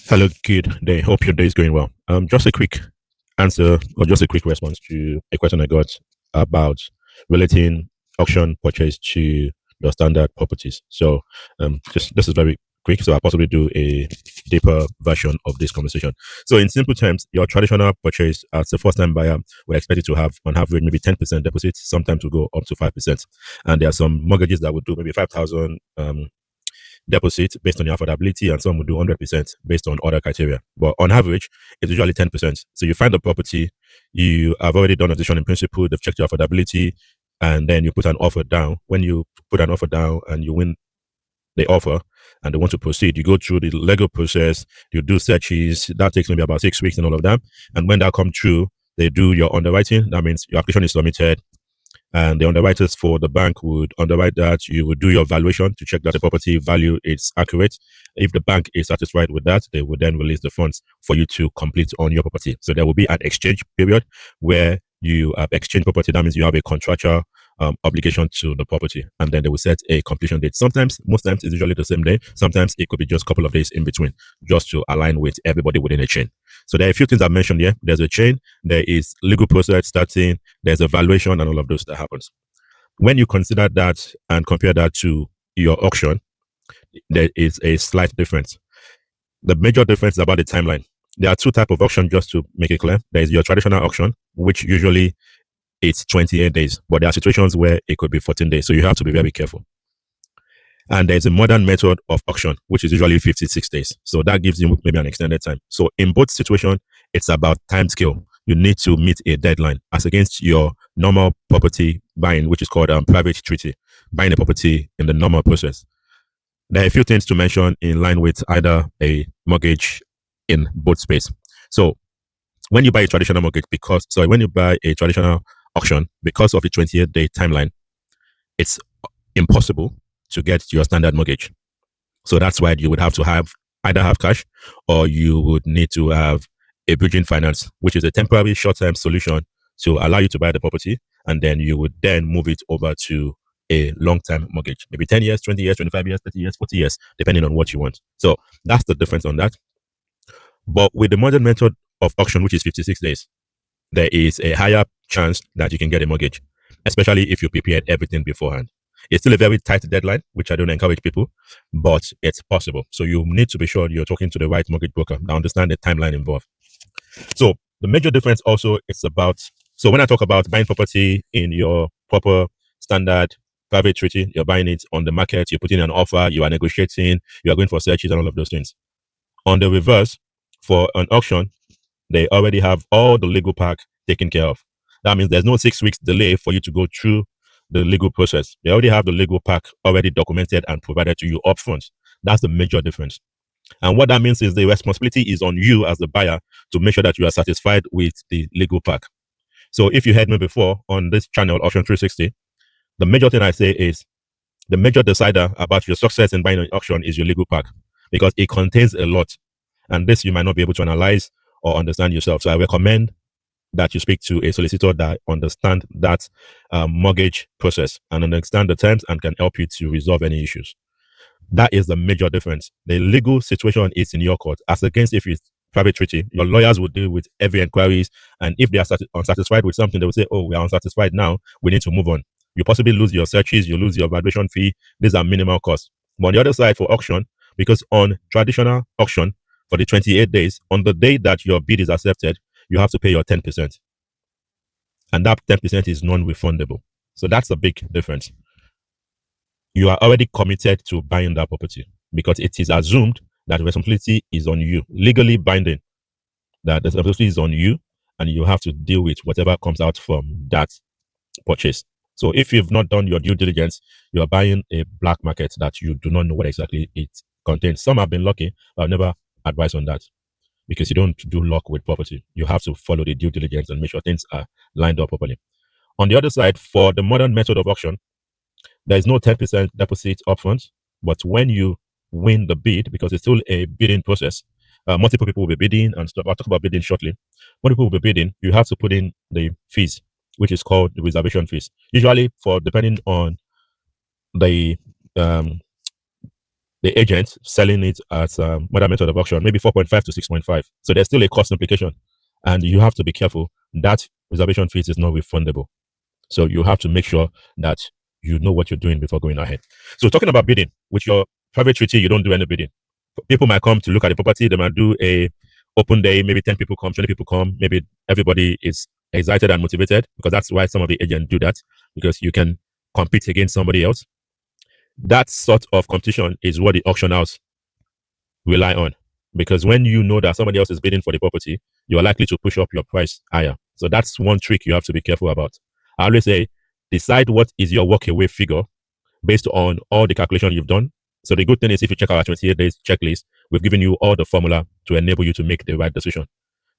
Hello, good day. Hope your day is going well. Just a quick answer or just a quick response to a question I got about relating auction purchase to your standard properties. So, just this is very quick. So, I'll possibly do a deeper version of this conversation. So, in simple terms, your traditional purchase as a first-time buyer, we're expected to have on average maybe 10% deposit. Sometimes we go up to 5%, and there are some mortgages that would do maybe 5,000. Deposit based on your affordability, and some will do 100% based on other criteria. But on average, it's usually 10%. So you find the property, you have already done a decision in principle, they've checked your affordability, and then you put an offer down. When you put an offer down and you win the offer and they want to proceed, you go through the legal process, you do searches, that takes maybe about 6 weeks and all of that. And when that comes through, they do your underwriting. That means your application is submitted, and the underwriters for the bank would underwrite that. You would do your valuation to check that the property value is accurate. If the bank is satisfied with that, they would then release the funds for you to complete on your property. So there will be an exchange period where you exchange property. That means you have a contractual obligation to the property, and then they will set a completion date. Sometimes, most times, it's usually the same day. Sometimes it could be just a couple of days in between, just to align with everybody within a chain. So there are a few things I've mentioned here. There's a chain, there is legal process starting, there's a valuation, and all of those that happens. When you consider that and compare that to your auction, there is a slight difference. The major difference is about the timeline. There are two types of auction, just to make it clear. There is your traditional auction, which usually it's 28 days, but there are situations where it could be 14 days. So you have to be very careful. And there's a modern method of auction, which is usually 56 days. So that gives you maybe an extended time. So in both situations, it's about time scale. You need to meet a deadline as against your normal property buying, which is called private treaty, buying a property in the normal process. There are a few things to mention in line with either a mortgage in both space. So when you buy a traditional mortgage, when you buy a traditional auction, because of the 28-day timeline, it's impossible to get your standard mortgage. So that's why you would have to either have cash, or you would need to have a bridging finance, which is a temporary short-term solution to allow you to buy the property, and then you would then move it over to a long-term mortgage, maybe 10 years, 20 years, 25 years, 30 years, 40 years, depending on what you want. So that's the difference on that. But with the modern method of auction, which is 56 days, there is a higher chance that you can get a mortgage, especially if you prepared everything beforehand. It's still a very tight deadline, which I don't encourage people, but it's possible. So you need to be sure you're talking to the right mortgage broker that understand the timeline involved. So the major difference also is about, so when I talk about buying property in your proper standard private treaty, you're buying it on the market, you're putting an offer, you are negotiating, you are going for searches and all of those things. On the reverse, for an auction, they already have all the legal pack taken care of. That means there's no 6 weeks delay for you to go through the legal process. They already have the legal pack already documented and provided to you upfront. That's the major difference. And what that means is the responsibility is on you as the buyer to make sure that you are satisfied with the legal pack. So if you heard me before on this channel, Auction 360, the major thing I say is the major decider about your success in buying an auction is your legal pack, because it contains a lot. And this you might not be able to analyze or understand yourself. So I recommend that you speak to a solicitor that understand that mortgage process and understand the terms and can help you to resolve any issues. That is the major difference. The legal situation is in your court, as against if it's private treaty. Your lawyers will deal with every inquiries, and if they are unsatisfied with something, they will say, "Oh, we are unsatisfied now. We need to move on." You possibly lose your searches, you lose your valuation fee. These are minimal costs. But on the other side, for auction, because on traditional auction for the 28 days, on the day that your bid is accepted, you have to pay your 10%, and that 10% is non-refundable. So that's a big difference. You are already committed to buying that property because it is assumed that the responsibility is on you, legally binding, that the responsibility is on you, and you have to deal with whatever comes out from that purchase. So if you've not done your due diligence, you are buying a black market that you do not know what exactly it contains. Some have been lucky, but I've never advised on that, because you don't do luck with property. You have to follow the due diligence and make sure things are lined up properly. On the other side, for the modern method of auction, there is no 10% deposit upfront, but when you win the bid, because it's still a bidding process, multiple people will be bidding and stuff. I'll talk about bidding shortly. Multiple people will be bidding. You have to put in the fees, which is called the reservation fees. Usually, for depending on the the agent selling it at modern method of auction, maybe 4.5 to 6.5. So there's still a cost implication. And you have to be careful. That reservation fees is not refundable. So you have to make sure that you know what you're doing before going ahead. So talking about bidding, with your private treaty, you don't do any bidding. People might come to look at the property. They might do a open day. Maybe 10 people come, 20 people come. Maybe everybody is excited and motivated, because that's why some of the agents do that, because you can compete against somebody else. That sort of competition is what the auction house rely on, because when you know that somebody else is bidding for the property, you are likely to push up your price higher. So that's one trick you have to be careful about. I always say, decide what is your walkaway figure based on all the calculation you've done. So the good thing is, if you check our 28 days checklist, we've given you all the formula to enable you to make the right decision.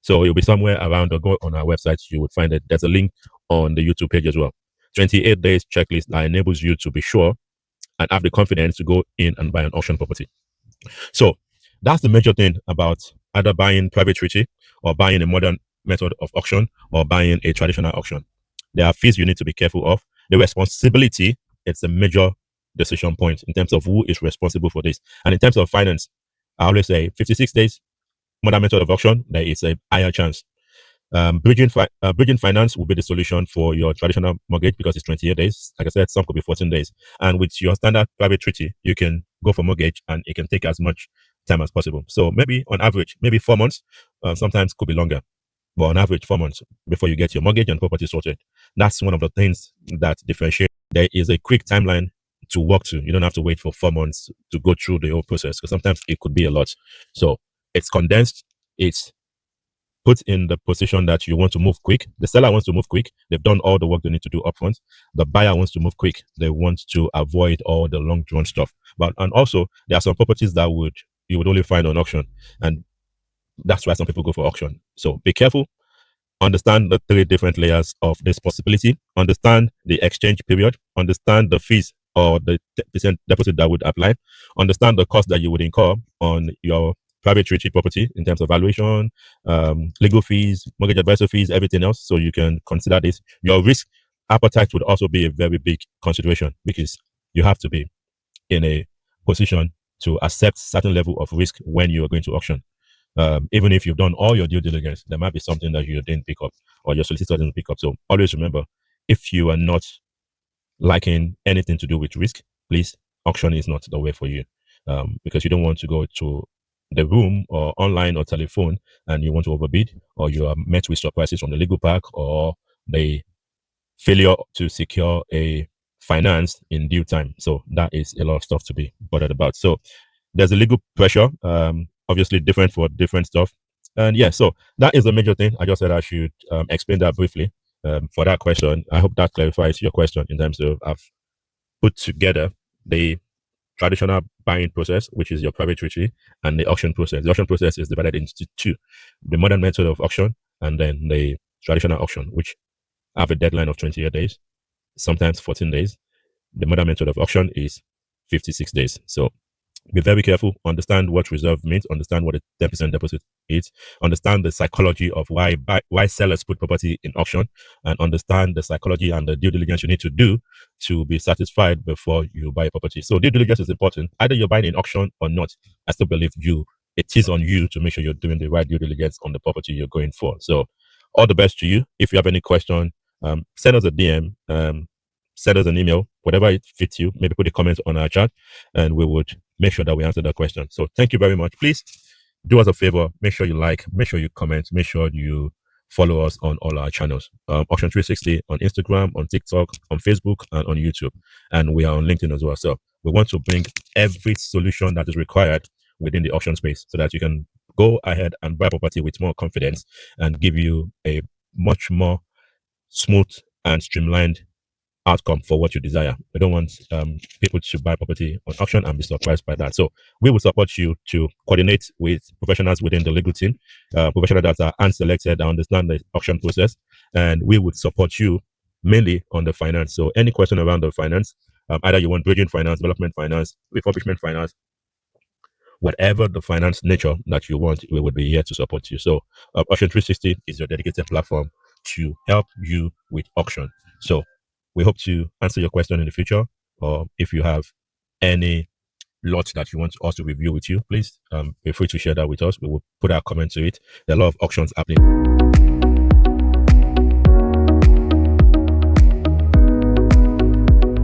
So it'll be somewhere around, or go on our website, you would find it. There's a link on the YouTube page as well. 28 days checklist that enables you to be sure and have the confidence to go in and buy an auction property. So that's the major thing about either buying private treaty, or buying a modern method of auction, or buying a traditional auction. There are fees you need to be careful of. The responsibility, it's a major decision point in terms of who is responsible for this. And in terms of finance, I always say 56 days, modern method of auction, there is a higher chance. Bridging finance will be the solution for your traditional mortgage, because it's 28 days. Like I said, some could be 14 days. And with your standard private treaty, you can go for mortgage, and it can take as much time as possible. So maybe on average, maybe 4 months, sometimes could be longer, but on average, 4 months before you get your mortgage and property sorted. That's one of the things that differentiate. There is a quick timeline to work to. You don't have to wait for 4 months to go through the whole process, because sometimes it could be a lot. So it's condensed. It's put in the position that you want to move quick. The seller wants to move quick. They've done all the work they need to do upfront. The buyer wants to move quick. They want to avoid all the long drawn stuff. But and also there are some properties that you would only find on auction, and that's why some people go for auction. So be careful. Understand the three different layers of this possibility. Understand the exchange period. Understand the fees or the percent deposit that would apply. Understand the cost that you would incur on your private treaty property in terms of valuation, legal fees, mortgage advisor fees, everything else. So you can consider this. Your risk appetite would also be a very big consideration, because you have to be in a position to accept certain level of risk when you are going to auction. Even if you've done all your due diligence, there might be something that you didn't pick up, or your solicitor didn't pick up. So always remember, if you are not liking anything to do with risk, please, auction is not the way for you, because you don't want to go to the room or online or telephone and you want to overbid, or you are met with surprises from the legal pack, or the failure to secure a finance in due time. So that is a lot of stuff to be bothered about. So there's a legal pressure, obviously different for different stuff. And yeah, so that is a major thing. I just said I should explain that briefly for that question. I hope that clarifies your question in terms of I've put together the traditional buying process, which is your private treaty, and the auction process. The auction process is divided into two: the modern method of auction, and then the traditional auction, which have a deadline of 28 days, sometimes 14 days. The modern method of auction is 56 days. So be very careful. Understand what reserve means. Understand what a 10% deposit is. Understand the psychology of why sellers put property in auction, and understand the psychology and the due diligence you need to do to be satisfied before you buy a property. So due diligence is important. Either you're buying in auction or not, I still believe it is on you to make sure you're doing the right due diligence on the property you're going for. So all the best to you. If you have any question, send us a DM. Send us an email, whatever it fits you. Maybe put a comment on our chat, and we would make sure that we answer that question. So thank you very much. Please do us a favor. Make sure you like, make sure you comment, make sure you follow us on all our channels. Auction 360 on Instagram, on TikTok, on Facebook, and on YouTube. And we are on LinkedIn as well. So we want to bring every solution that is required within the auction space, so that you can go ahead and buy property with more confidence and give you a much more smooth and streamlined outcome for what you desire. We don't want people to buy property on auction and be surprised by that. So we will support you to coordinate with professionals within the legal team, professionals that are unselected, that understand the auction process, and we would support you mainly on the finance. So any question around the finance, either you want bridging finance, development finance, refurbishment finance, whatever the finance nature that you want, we would be here to support you. So Auction 360 is your dedicated platform to help you with auction. So we hope to answer your question in the future, or if you have any lot that you want us to review with you, please feel free to share that with us. We will put our comment to it. There are a lot of auctions happening.